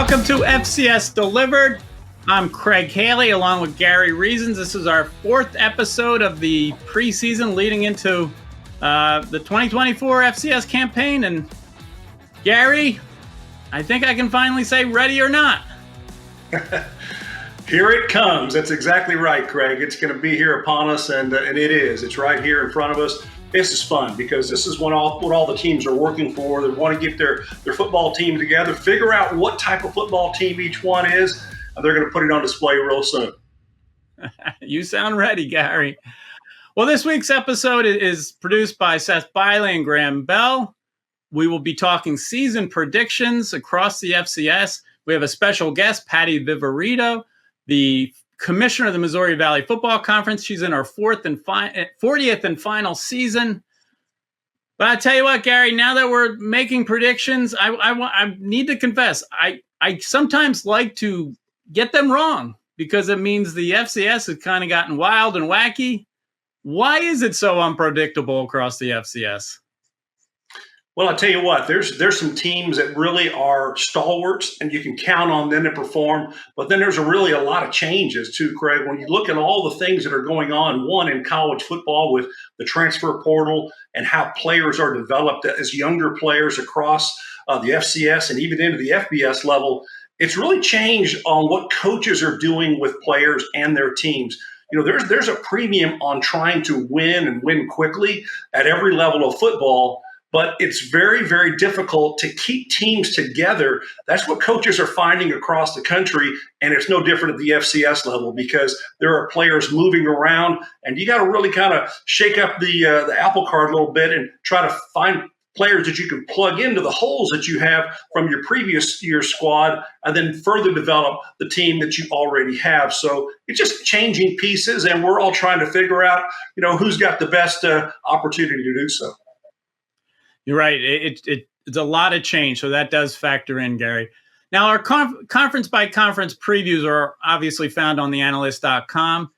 Welcome to FCS Delivered. I'm Craig Haley along with Gary Reasons. This is our fourth episode of the preseason leading into the 2024 FCS campaign. And Gary, I think I can finally say ready or not. Here it comes. That's exactly right, Craig. It's going to be here upon us, and it is. It's right here in front of us. This is fun because this is what all the teams are working for. They want to get their football team together, figure out what type of football team each one is, and they're going to put it on display real soon. You sound ready, Gary. Well, this week's episode is produced by Seth Biley and Graham Bell. We will be talking season predictions across the FCS. We have a special guest, Patty Viverito, the commissioner of the Missouri Valley Football Conference. She's in our 40th and final season. But I tell you what, Gary, now that we're making predictions, I need to confess, I sometimes like to get them wrong because it means the FCS has kind of gotten wild and wacky. Why is it so unpredictable across the FCS? Well, I'll tell you what, there's some teams that really are stalwarts and you can count on them to perform. But then there's really a lot of changes too, Craig. When you look at all the things that are going on, one in college football with the transfer portal and how players are developed as younger players across the FCS and even into the FBS level, it's really changed on what coaches are doing with players and their teams. You know, there's a premium on trying to win and win quickly at every level of football. But it's very, very difficult to keep teams together. That's what coaches are finding across the country, and it's no different at the FCS level because there are players moving around, and you got to really kind of shake up the apple cart a little bit and try to find players that you can plug into the holes that you have from your previous year's squad and then further develop the team that you already have. So it's just changing pieces, and we're all trying to figure out, who's got the best opportunity to do so. You're right. It's a lot of change, so that does factor in, Gary. Now, our conference-by-conference previews are obviously found on TheAnalyst.com.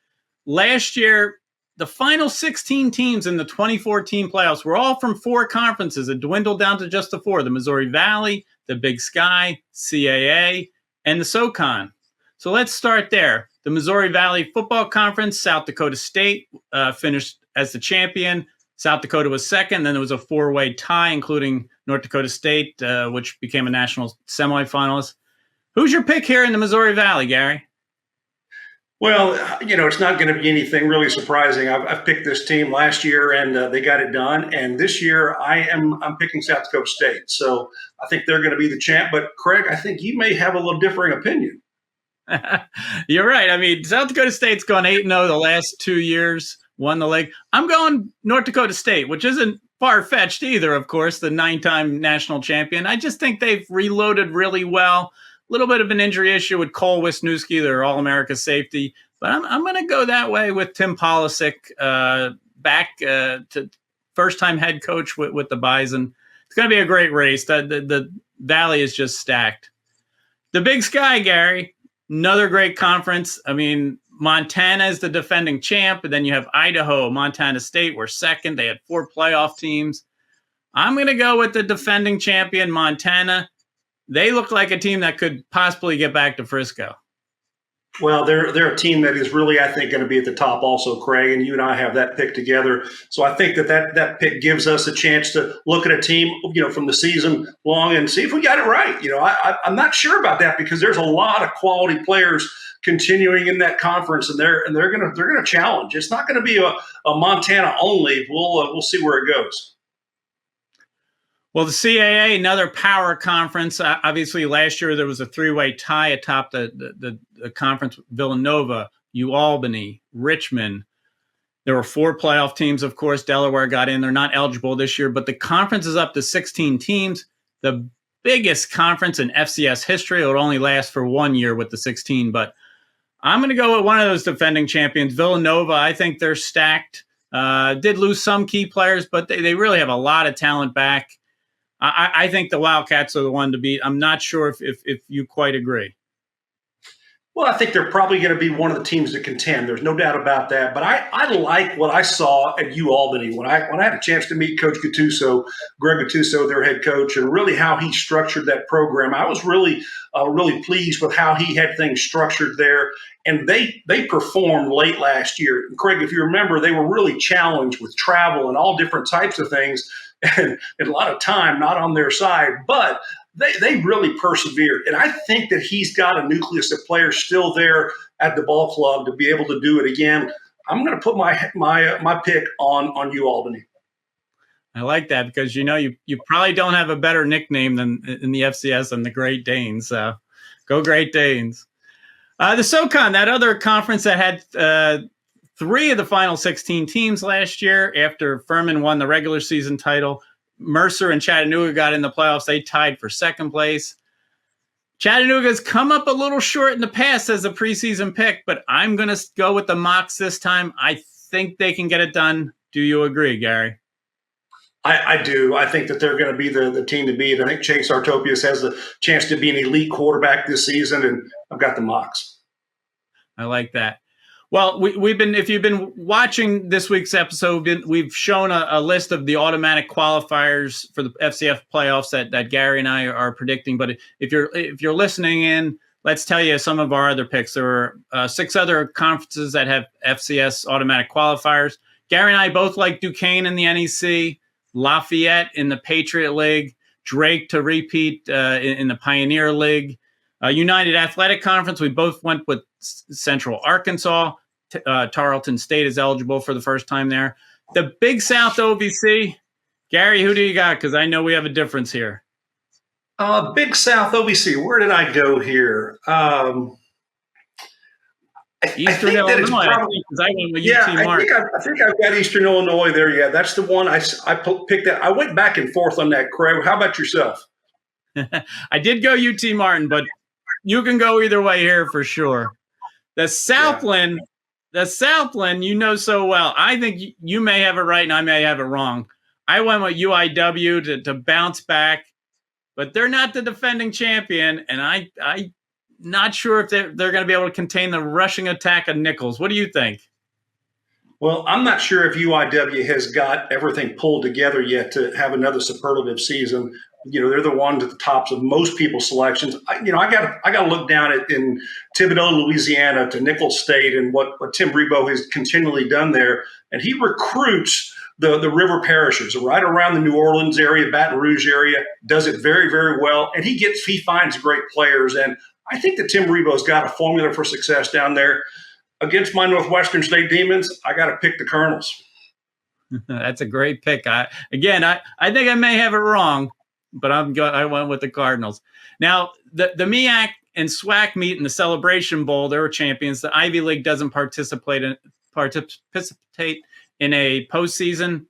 Last year, the final 16 teams in the 2014 playoffs were all from four conferences. It dwindled down to just the four: the Missouri Valley, the Big Sky, CAA, and the SoCon. So let's start there. The Missouri Valley Football Conference, South Dakota State finished as the champion. South Dakota was second. Then there was a four-way tie, including North Dakota State, which became a national semifinalist. Who's your pick here in the Missouri Valley, Gary? Well, it's not going to be anything really surprising. I've picked this team last year, and they got it done. And this year, I'm picking South Dakota State. So I think they're going to be the champ. But, Craig, I think you may have a little differing opinion. You're right. I mean, South Dakota State's gone 8-0 the last 2 years. Won the league. I'm going North Dakota State, which isn't far-fetched either, of course, the 9-time national champion. I just think they've reloaded really well. A little bit of an injury issue with Cole Wisniewski, their All-America safety. But I'm going to go that way with Tim Polisic back to first-time head coach with the Bison. It's going to be a great race. The Valley is just stacked. The Big Sky, Gary, another great conference. I mean, Montana is the defending champ, and then you have Idaho. Montana State were second. They had 4 playoff teams. I'm going to go with the defending champion, Montana. They look like a team that could possibly get back to Frisco. Well, they're a team that is really, I think, going to be at the top also, Craig, and you and I have that pick together. So I think that pick gives us a chance to look at a team, from the season long and see if we got it right. I'm not sure about that because there's a lot of quality players continuing in that conference, and they're going to challenge. It's not going to be a Montana only. We'll see where it goes. Well, the CAA, another power conference. Obviously, last year there was a 3-way tie atop the conference: Villanova, UAlbany, Richmond. There were 4 playoff teams, of course. Delaware got in. They're not eligible this year, but the conference is up to 16 teams. The biggest conference in FCS history. It would only last for 1 year with the 16, but I'm going to go with one of those defending champions, Villanova. I think they're stacked. Did lose some key players, but they really have a lot of talent back. I think the Wildcats are the one to beat. I'm not sure if you quite agree. Well, I think they're probably going to be one of the teams to contend. There's no doubt about that. But I like what I saw at UAlbany when I had a chance to meet Coach Gattuso, Greg Gattuso, their head coach, and really how he structured that program. I was really pleased with how he had things structured there. And they performed late last year. And Craig, if you remember, they were really challenged with travel and all different types of things, and a lot of time not on their side. But they really persevered. And I think that he's got a nucleus of players still there at the ball club to be able to do it again. I'm going to put my pick on UAlbany. I like that because, you probably don't have a better nickname than in the FCS than the Great Danes. So go Great Danes. The SoCon, that other conference that had 3 of the final 16 teams last year after Furman won the regular season title. Mercer and Chattanooga got in the playoffs. They tied for second place. Chattanooga's come up a little short in the past as a preseason pick, but I'm going to go with the Mocs this time. I think they can get it done. Do you agree, Gary? I do. I think that they're going to be the team to beat. I think Chase Artopius has the chance to be an elite quarterback this season, and I've got the Mocs. I like that. Well, we've been, if you've been watching this week's episode, we've shown a list of the automatic qualifiers for the FCS playoffs that Gary and I are predicting. But if you're listening in, let's tell you some of our other picks. There are 6 other conferences that have FCS automatic qualifiers. Gary and I both like Duquesne in the NEC, Lafayette in the Patriot League, Drake to repeat in the Pioneer League. United Athletic Conference, we both went with Central Arkansas. Tarleton State is eligible for the first time there. The Big South OVC, Gary, who do you got? Because I know we have a difference here. Big South OVC, where did I go here? Eastern Illinois. I went with UT Martin. I think I've got Eastern Illinois there. Yeah, that's the one I picked that. I went back and forth on that, Craig. How about yourself? I did go UT Martin, but you can go either way here for sure. The Southland, you know so well. I think you may have it right and I may have it wrong. I went with UIW to bounce back, but they're not the defending champion, and I'm not sure if they're going to be able to contain the rushing attack of Nichols. What do you think? Well, I'm not sure if UIW has got everything pulled together yet to have another superlative season. They're the ones at the tops of most people's selections. I got to look down at in Thibodaux, Louisiana, to Nichols State and what Tim Rebow has continually done there, and he recruits the river parishes right around the New Orleans area, Baton Rouge area. Does it very, very well, and he finds great players. And I think that Tim Rebow's got a formula for success down there. Against my Northwestern State Demons, I got to pick the Colonels. That's a great pick. I think I may have it wrong, but I went with the Cardinals. Now, the MEAC and SWAC meet in the Celebration Bowl. They were champions. The Ivy League doesn't participate in a postseason.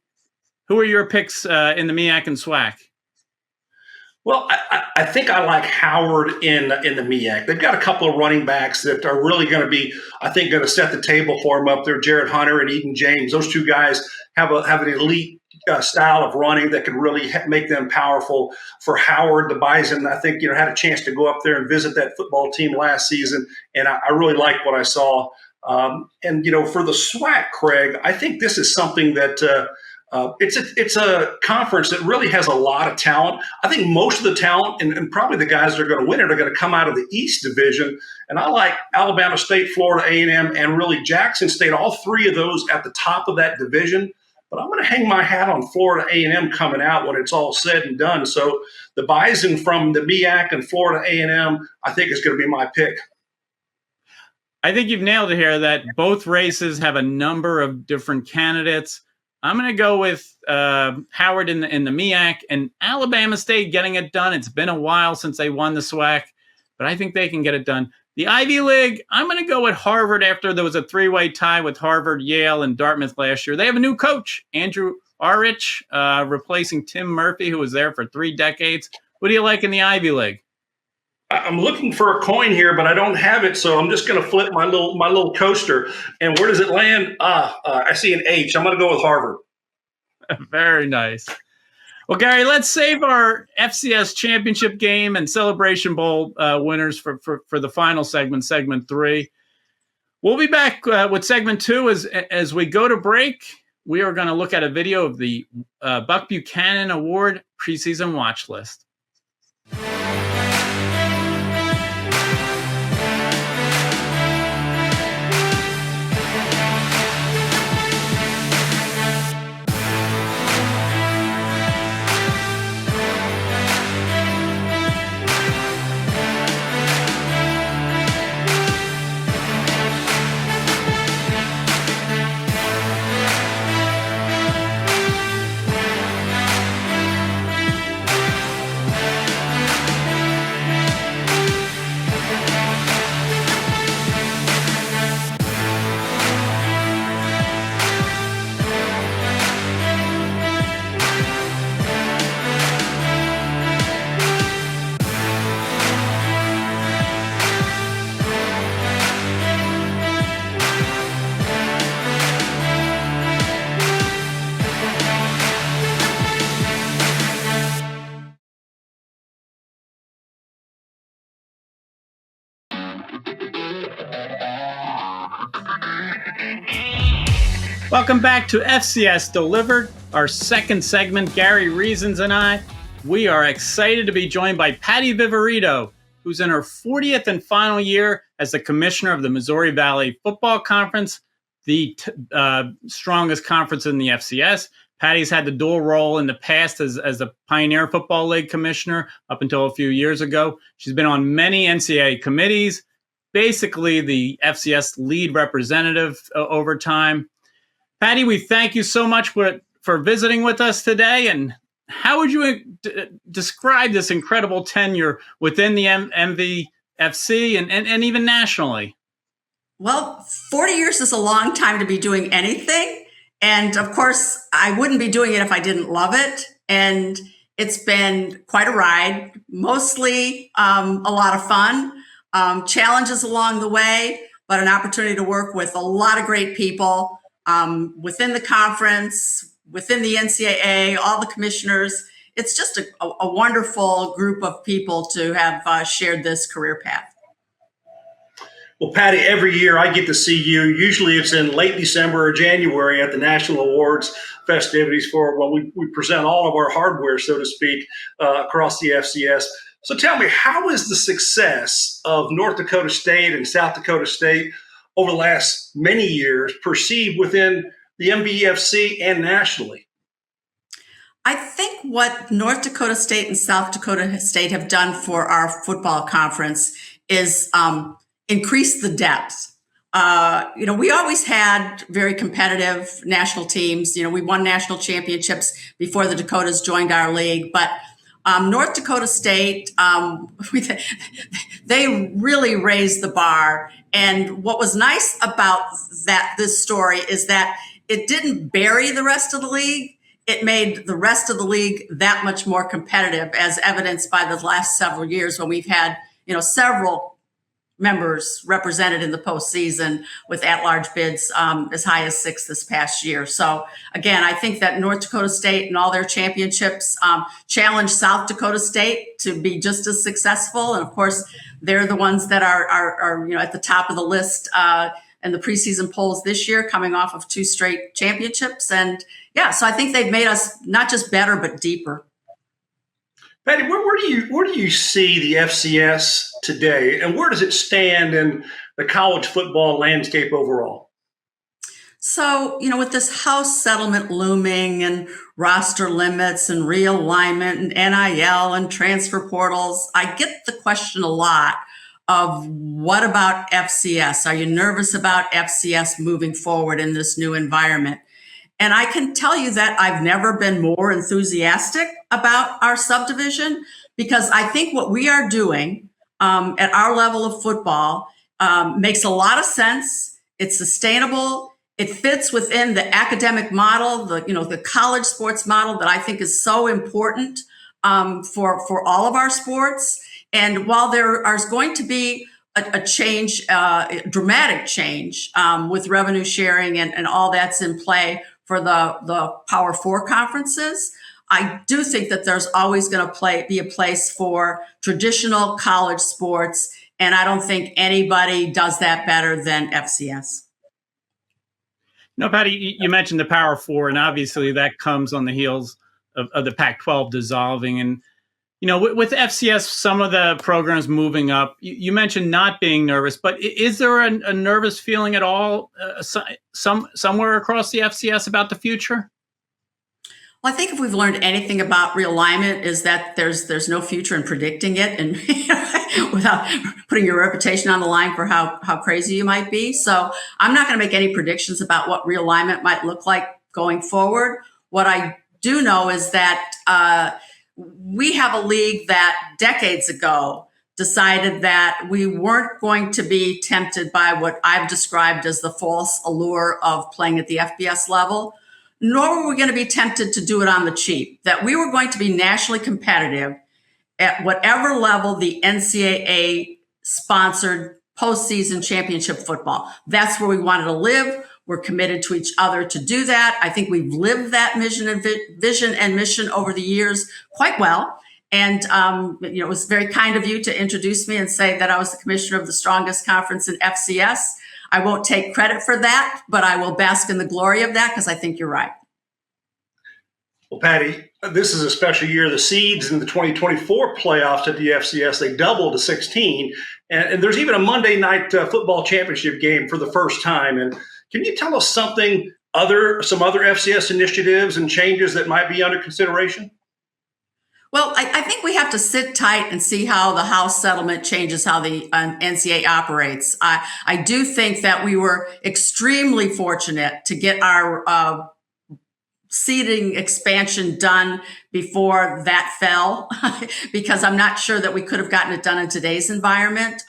Who are your picks in the MEAC and SWAC? Well, I think I like Howard in the MEAC. They've got a couple of running backs that are really going to be, I think, going to set the table for them up there. Jared Hunter and Eden James. Those two guys have an elite style of running that can really make them powerful. For Howard, the Bison, I think, had a chance to go up there and visit that football team last season, and I really liked what I saw. And for the SWAC, Craig, I think this is something that it's a conference that really has a lot of talent. I think most of the talent and probably the guys that are going to win it are going to come out of the East Division. And I like Alabama State, Florida A&M, and really Jackson State, all 3 of those at the top of that division. But I'm going to hang my hat on Florida A&M coming out when it's all said and done. So the Bison from the MEAC and Florida A&M, I think, is going to be my pick. I think you've nailed it here that both races have a number of different candidates. I'm going to go with Howard in the MEAC and Alabama State getting it done. It's been a while since they won the SWAC, but I think they can get it done. The Ivy League, I'm going to go with Harvard after there was a 3-way tie with Harvard, Yale, and Dartmouth last year. They have a new coach, Andrew Arich, replacing Tim Murphy, who was there for 3 decades. What do you like in the Ivy League? I'm looking for a coin here, but I don't have it, so I'm just going to flip my little coaster. And where does it land? I see an H. I'm going to go with Harvard. Very nice. Well, Gary, let's save our FCS championship game and Celebration Bowl winners for the final segment, segment 3. We'll be back with segment 2 as we go to break. We are going to look at a video of the Buck Buchanan Award preseason watch list. Welcome back to FCS Delivered, our second segment. Gary Reasons and I, we are excited to be joined by Patty Viverito, who's in her 40th and final year as the commissioner of the Missouri Valley Football Conference, the strongest conference in the FCS. Patty's had the dual role in the past as the Pioneer Football League commissioner up until a few years ago. She's been on many NCAA committees, basically the FCS lead representative over time. Patty, we thank you so much for visiting with us today. And how would you describe this incredible tenure within the MVFC and even nationally? Well, 40 years is a long time to be doing anything. And of course, I wouldn't be doing it if I didn't love it. And it's been quite a ride, mostly a lot of fun, challenges along the way, but an opportunity to work with a lot of great people. Within the conference, within the NCAA, all the commissioners. It's just a wonderful group of people to have shared this career path. Well, Patty, every year I get to see you. Usually it's in late December or January at the National Awards festivities for when we present all of our hardware, so to speak, across the FCS. So tell me, how is the success of North Dakota State and South Dakota State over the last many years perceived within the MVFC and nationally? I think what North Dakota State and South Dakota State have done for our football conference is increase the depth. We always had very competitive national teams. We won national championships before the Dakotas joined our league, but North Dakota State, they really raised the bar. And what was nice about this story is that it didn't bury the rest of the league. It made the rest of the league that much more competitive, as evidenced by the last several years when we've had, several members represented in the postseason with at-large bids as high as 6 this past year. So again, I think that North Dakota State and all their championships challenge South Dakota State to be just as successful. And of course, they're the ones that are at the top of the list in the preseason polls this year, coming off of 2 straight championships. And yeah, so I think they've made us not just better, but deeper. Patty, where do you see the FCS today, and where does it stand in the college football landscape overall? So, with this House settlement looming and roster limits and realignment and NIL and transfer portals, I get the question a lot of what about FCS? Are you nervous about FCS moving forward in this new environment? And I can tell you that I've never been more enthusiastic about our subdivision, because I think what we are doing at our level of football makes a lot of sense. It's sustainable. It fits within the academic model, the college sports model that I think is so important for all of our sports. And while there is going to be a change, dramatic change with revenue sharing and all that's in play for the Power Four conferences, I do think that there's always going to be a place for traditional college sports, and I don't think anybody does that better than FCS. No, Patty, you mentioned the Power Four, and obviously that comes on the heels of the Pac-12 dissolving. And, with FCS, some of the programs moving up, you mentioned not being nervous, but is there a nervous feeling at all somewhere across the FCS about the future? Well, I think if we've learned anything about realignment is that there's no future in predicting it and without putting your reputation on the line for how crazy you might be. So I'm not going to make any predictions about what realignment might look like going forward. What I do know is that we have a league that decades ago decided that we weren't going to be tempted by what I've described as the false allure of playing at the FBS level, nor were we going to be tempted to do it on the cheap, that we were going to be nationally competitive at whatever level the NCAA sponsored postseason championship football. That's where we wanted to live. We're committed to each other to do that. I think we've lived that vision and mission over the years quite well. And, it was very kind of you to introduce me and say that I was the commissioner of the strongest conference in FCS. I won't take credit for that, but I will bask in the glory of that because I think you're right. Well, Patty, this is a special year. The seeds in the 2024 playoffs at the FCS, they doubled to 16. And there's even a Monday night football championship game for the first time. And can you tell us some other FCS initiatives and changes that might be under consideration? Well, I think we have to sit tight and see how the House settlement changes how the NCAA operates. I do think that we were extremely fortunate to get our seating expansion done before that fell, because I'm not sure that we could have gotten it done in today's environment,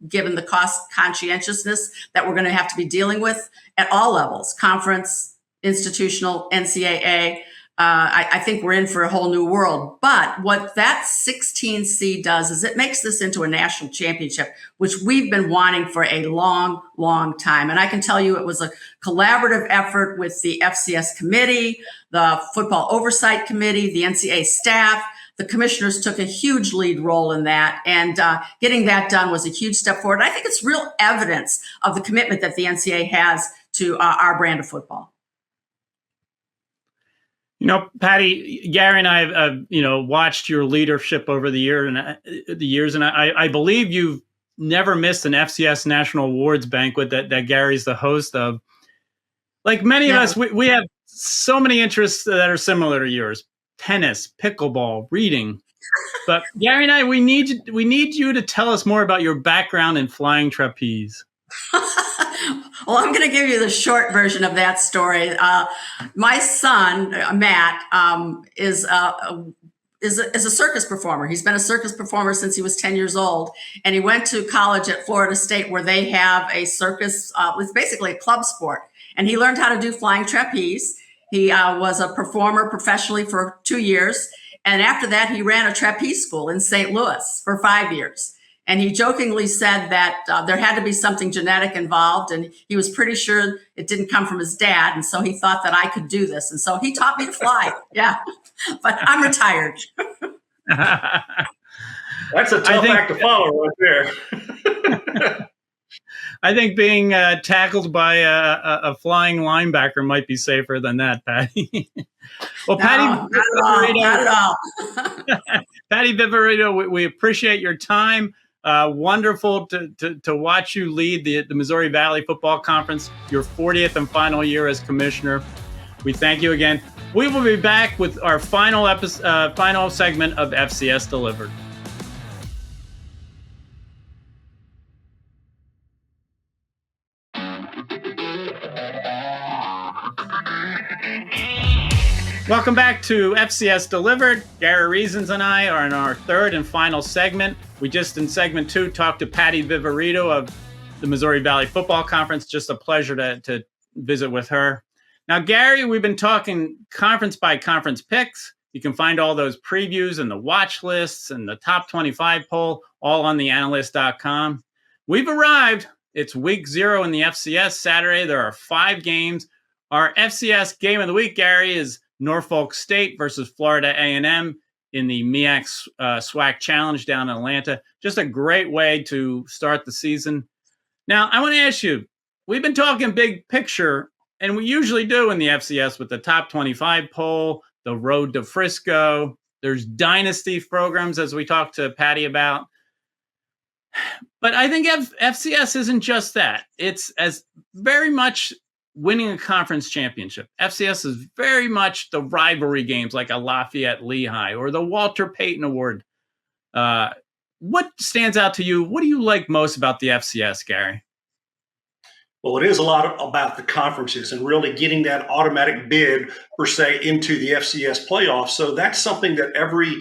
given the cost conscientiousness that we're going to have to be dealing with at all levels, conference, institutional, NCAA. I think we're in for a whole new world. But what that 16C does is it makes this into a national championship, which we've been wanting for a long, long time. And I can tell you it was a collaborative effort with the FCS committee, the football oversight committee, the NCAA staff. The commissioners took a huge lead role in that. And getting that done was a huge step forward. And I think it's real evidence of the commitment that the NCAA has to our brand of football. Patty, Gary and I have, watched your leadership over the years, and I believe you've never missed an FCS National Awards banquet that Gary's the host of. Like many of us, we have so many interests that are similar to yours: tennis, pickleball, reading. But Gary and I, we need you to tell us more about your background in flying trapeze. Well, I'm going to give you the short version of that story. My son, Matt, is a circus performer. He's been a circus performer since he was 10 years old. And he went to college at Florida State where they have a circus. It's basically a club sport. And he learned how to do flying trapeze. He was a performer professionally for 2 years. And after that, he ran a trapeze school in St. Louis for 5 years. And he jokingly said that there had to be something genetic involved, and he was pretty sure it didn't come from his dad. And so he thought that I could do this. And so he taught me to fly. Yeah. But I'm retired. That's a tough act to follow right there. I think being tackled by a flying linebacker might be safer than that, Patty. Well, Patty, not at all. Patty Viverito, we appreciate your time. Wonderful to watch you lead the Missouri Valley Football Conference, your 40th and final year as commissioner. We thank you again. We will be back with our final segment of FCS Delivered. Welcome back to FCS Delivered. Gary Reasons and I are in our third and final segment. We just, in segment 2, talked to Patty Viverito of the Missouri Valley Football Conference. Just a pleasure to visit with her. Now, Gary, we've been talking conference by conference picks. You can find all those previews and the watch lists and the top 25 poll all on TheAnalyst.com. We've arrived. It's week 0 in the FCS. Saturday, there are 5 games. Our FCS game of the week, Gary, is Norfolk State versus Florida A&M in the MEAC SWAC Challenge down in Atlanta. Just a great way to start the season. Now, I want to ask you, we've been talking big picture, and we usually do in the FCS with the top 25 poll, the road to Frisco. There's dynasty programs, as we talked to Patty about. But I think FCS isn't just that. It's as very much winning a conference championship. FCS is very much the rivalry games like a Lafayette Lehigh or the Walter Payton Award. What stands out to you? What do you like most about the FCS, Gary? Well, it is a lot about the conferences and really getting that automatic bid, per se, into the FCS playoffs. So that's something that every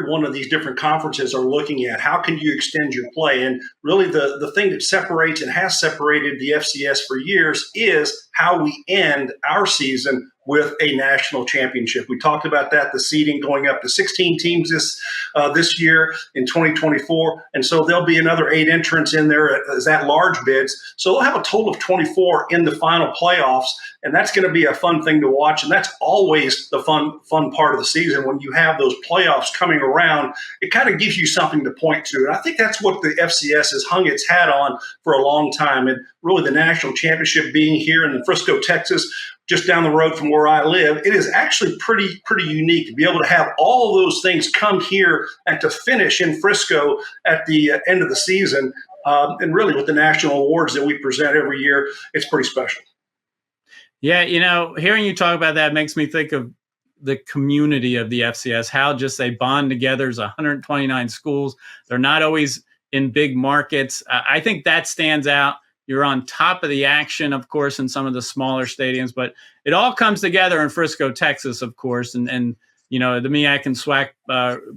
one of these different conferences are looking at. How can you extend your play? And really the thing that separates and has separated the FCS for years is how we end our season with a national championship. We talked about that, the seeding going up to 16 teams this year in 2024. And so there'll be another 8 entrants in there as at-large bids. So they'll have a total of 24 in the final playoffs. And that's going to be a fun thing to watch. And that's always the fun part of the season. When you have those playoffs coming around, it kind of gives you something to point to. And I think that's what the FCS has hung its hat on for a long time. And really the national championship being here in Frisco, Texas, just down the road from where I live, it is actually pretty unique to be able to have all those things come here and to finish in Frisco at the end of the season. And really with the national awards that we present every year, it's pretty special. Yeah, hearing you talk about that makes me think of the community of the FCS, how just they bond together. There's 129 schools. They're not always in big markets. I think that stands out. You're on top of the action, of course, in some of the smaller stadiums, but it all comes together in Frisco, Texas, of course. And the MEAC and SWAC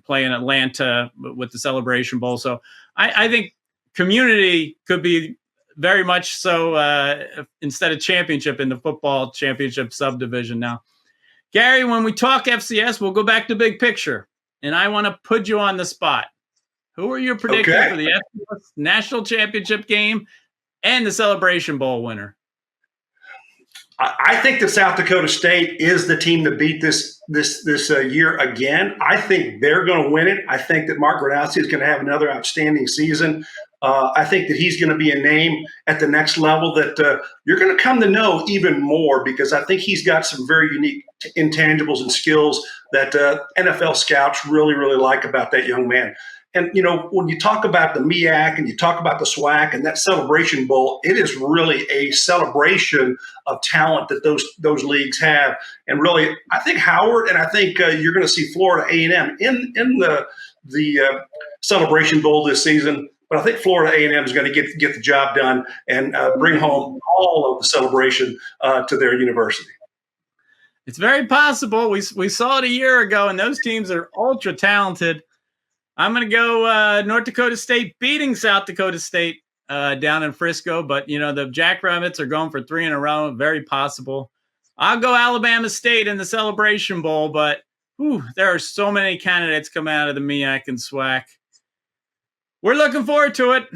play in Atlanta with the Celebration Bowl. So I think community could be very much so instead of championship in the football championship subdivision. Now, Gary, when we talk FCS, we'll go back to big picture. And I want to put you on the spot. Who are your predictions for the FCS National Championship game and the Celebration Bowl winner? I think that South Dakota State is the team to beat this year again. I think they're going to win it. I think that Mark Gradowski is going to have another outstanding season. I think that he's going to be a name at the next level that you're going to come to know even more, because I think he's got some very unique intangibles and skills that NFL scouts really like about that young man. And, when you talk about the MEAC and you talk about the SWAC and that Celebration Bowl, it is really a celebration of talent that those leagues have. And really, I think Howard and I think you're going to see Florida A&M in the Celebration Bowl this season. But I think Florida A&M is going to get the job done and bring home all of the celebration to their university. It's very possible. We saw it a year ago, and those teams are ultra talented. I'm going to go North Dakota State beating South Dakota State down in Frisco. But, the Jackrabbits are going for 3 in a row. Very possible. I'll go Alabama State in the Celebration Bowl. But there are so many candidates coming out of the MEAC and SWAC. We're looking forward to it.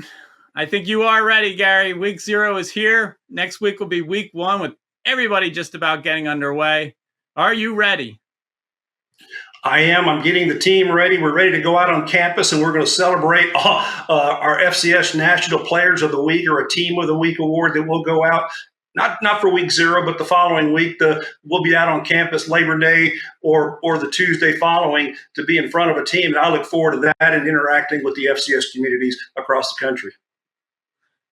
I think you are ready, Gary. Week 0 is here. Next week will be week 1 with everybody just about getting underway. Are you ready? I am. I'm getting the team ready. We're ready to go out on campus, and we're going to celebrate our FCS National Players of the Week, or a Team of the Week award that will go out. Not for week 0, but the following week. We'll be out on campus Labor Day or the Tuesday following to be in front of a team. And I look forward to that and interacting with the FCS communities across the country.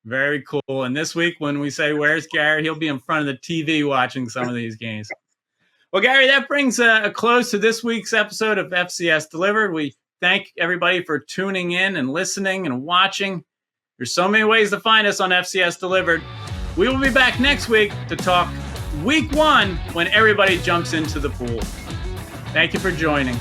Very cool. And this week, when we say, "Where's Gary?" he'll be in front of the TV watching some of these games. Well, Gary, that brings a close to this week's episode of FCS Delivered. We thank everybody for tuning in and listening and watching. There's so many ways to find us on FCS Delivered. We will be back next week to talk week 1 when everybody jumps into the pool. Thank you for joining.